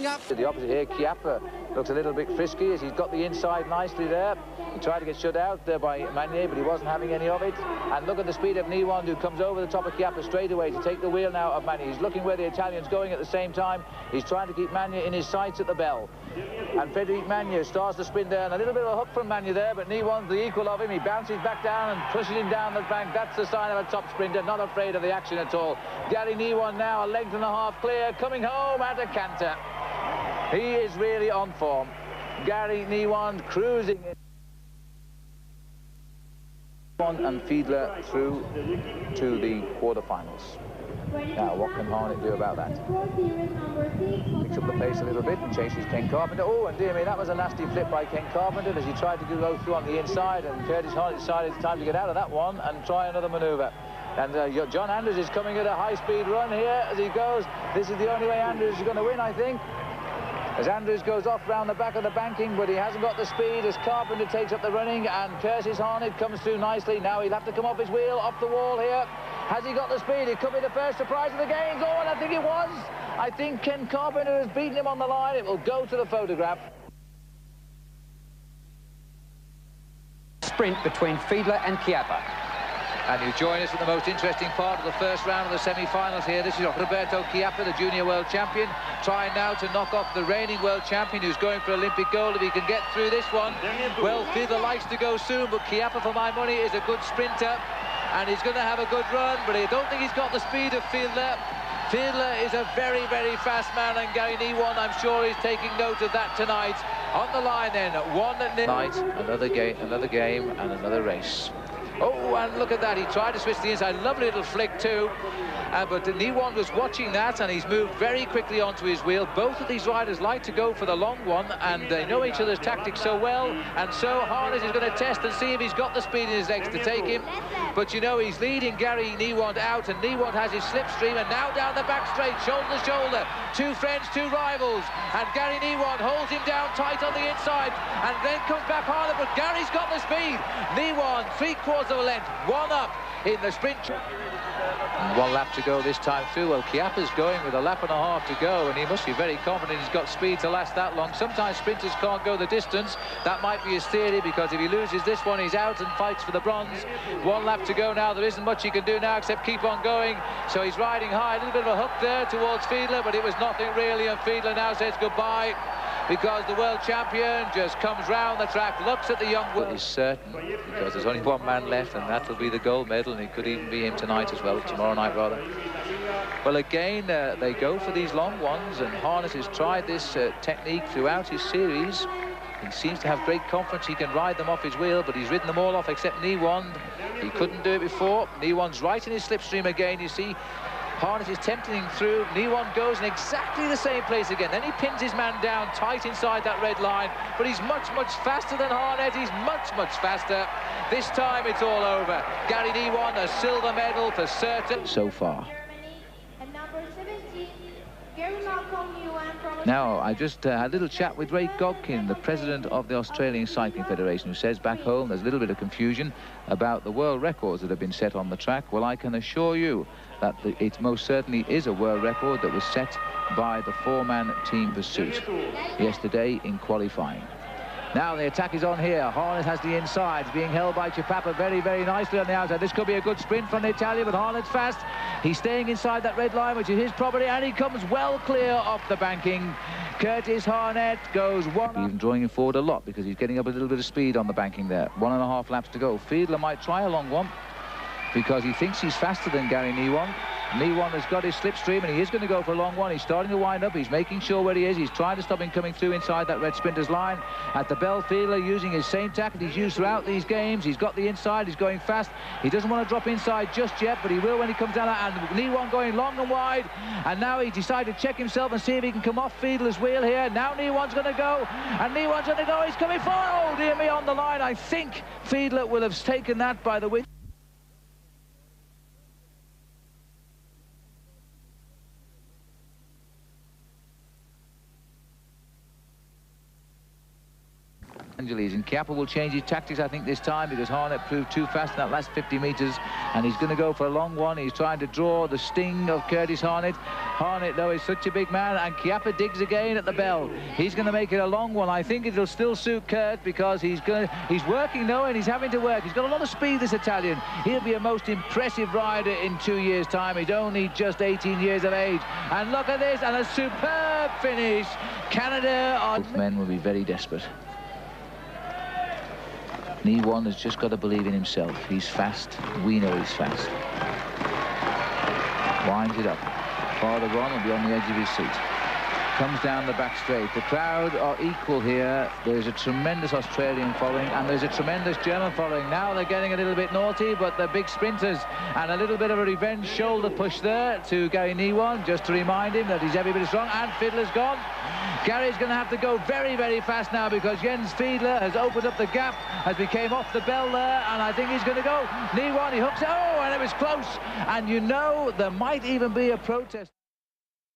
To the opposite here, Chiappa looks a little bit frisky as he's got the inside nicely there. He tried to get shut out there by Manier, but he wasn't having any of it. And look at the speed of Niwand, who comes over the top of Chiappa straight away to take the wheel now of Manier. He's looking where the Italian's going at the same time. He's trying to keep Manier in his sights at the bell. And Frederic Manier starts the sprint there, and a little bit of a hook from Manier there, but Niwand's the equal of him. He bounces back down and pushes him down the bank. That's the sign of a top sprinter, not afraid of the action at all. Gary Niwand now a length and a half clear, coming home at a canter. He is really on form. Gary Niwand cruising in. And Fiedler through to the quarterfinals. Now, what can Harnett do about that? Picks up the pace a little bit and chases Ken Carpenter. Oh, and dear me, that was a nasty flip by Ken Carpenter as he tried to go through on the inside, and Curtis Harnett decided it's time to get out of that one and try another manoeuvre. And John Andrews is coming at a high-speed run here as he goes. This is the only way Andrews is going to win, I think. As Andrews goes off round the back of the banking, but he hasn't got the speed as Carpenter takes up the running, and Curtis Harnett comes through nicely. Now he'll have to come off his wheel, off the wall here. Has he got the speed? It could be the first surprise of the games. Oh, and I think it was. I think Ken Carpenter has beaten him on the line. It will go to the photograph. Sprint between Fiedler and Chiappa. And you join us in the most interesting part of the first round of the semi-finals here. This is Roberto Chiappa, the junior world champion, trying now to knock off the reigning world champion who's going for Olympic gold. If he can get through this one, well, Fiedler likes to go soon, but Chiappa, for my money, is a good sprinter, and he's going to have a good run, but I don't think he's got the speed of Fiedler. Fiedler is a very, very fast man, and Gary Niwand, I'm sure, is taking note of that tonight. On the line then, 1-0. Night, another game, and another race. Oh, and look at that, he tried to switch the inside, lovely little flick too, but Niwand was watching that, and he's moved very quickly onto his wheel. Both of these riders like to go for the long one, and they know each other's tactics so well, and so Harnett is going to test and see if he's got the speed in his legs to take him. But you know, he's leading Gary Niwand out, and Niwand has his slipstream, and now down the back straight, shoulder to shoulder, two friends, two rivals, and Gary Niwand holds him down tight on the inside, and then comes back Harnett, but Gary's got the speed. Niwand, 3/4 of a length, one up in the sprint. And 1 lap to go this time through. Well, Chiappa's going with a lap and a half to go, and he must be very confident he's got speed to last that long. Sometimes sprinters can't go the distance. That might be his theory, because if he loses this one, he's out and fights for the bronze. 1 lap to go now. There isn't much he can do now except keep on going. So he's riding high. A little bit of a hook there towards Fiedler, but it was nothing really, and Fiedler now says goodbye, because the world champion just comes round the track, looks at the young world. Is certain, because there's only one man left, and that'll be the gold medal, and it could even be him tonight as well, tomorrow night rather. Well, again, they go for these long ones, and Harnett has tried this technique throughout his series. He seems to have great confidence he can ride them off his wheel, but he's ridden them all off except Niwand. He couldn't do it before. Niwand's right in his slipstream again, you see. Harnett is tempting him through. Niwand goes in exactly the same place again. Then he pins his man down tight inside that red line. But he's much faster than Harnett. He's much faster. This time it's all over. Gary Niwand, a silver medal for certain. So far. Now, I just had a little chat with Ray Godkin, the president of the Australian Cycling Federation, who says back home there's a little bit of confusion about the world records that have been set on the track. Well, I can assure you that it most certainly is a world record that was set by the four-man team pursuit yesterday in qualifying. Now the attack is on here. Harnett has the inside, being held by Chiappa very nicely on the outside. This could be a good sprint from the Italian, but Harnett's fast. He's staying inside that red line, which is his property, and he comes well clear off the banking. Curtis Harnett goes one. Even drawing him forward a lot, because he's getting up a little bit of speed on the banking there. 1.5 laps to go. Fiedler might try a long one, because he thinks he's faster than Gary Niwand. Niwand has got his slipstream, and he is going to go for a long one. He's starting to wind up. He's making sure where he is. He's trying to stop him coming through inside that red sprinter's line. At the bell, Fiedler using his same tactic he's used throughout these games. He's got the inside. He's going fast. He doesn't want to drop inside just yet, but he will when he comes down. And Niwand going long and wide. And now he decided to check himself and see if he can come off Fiedler's wheel here. Now Niwand's going to go. And Niwand's going to go. He's coming forward. Oh, dear me, on the line. I think Fiedler will have taken that by the win. And Chiappa will change his tactics, I think, this time, because Harnett proved too fast in that last 50 metres, and he's going to go for a long one. He's trying to draw the sting of Curtis Harnett. Harnett, though, is such a big man, and Chiappa digs again at the bell. He's going to make it a long one. I think it'll still suit Kurt, because he's working, though, and he's having to work. He's got a lot of speed, this Italian. He'll be a most impressive rider in 2 years' time. He's only just 18 years of age. And look at this, and a superb finish. Canada on... Both men will be very desperate. Niwan has just got to believe in himself. He's fast. We know he's fast. Winds it up. Father Ron will be on the edge of his seat. Comes down the back straight. The crowd are equal here. There's a tremendous Australian following, and there's a tremendous German following. Now they're getting a little bit naughty, but they're big sprinters. And a little bit of a revenge shoulder push there to Gary Niwan, just to remind him that he's every bit as strong. And Fiedler's gone. Gary's going to have to go very, very fast now, because Jens Fiedler has opened up the gap as he came off the bell there, and I think he's going to go. Niwan, he hooks it. Oh, and it was close. And you know, there might even be a protest.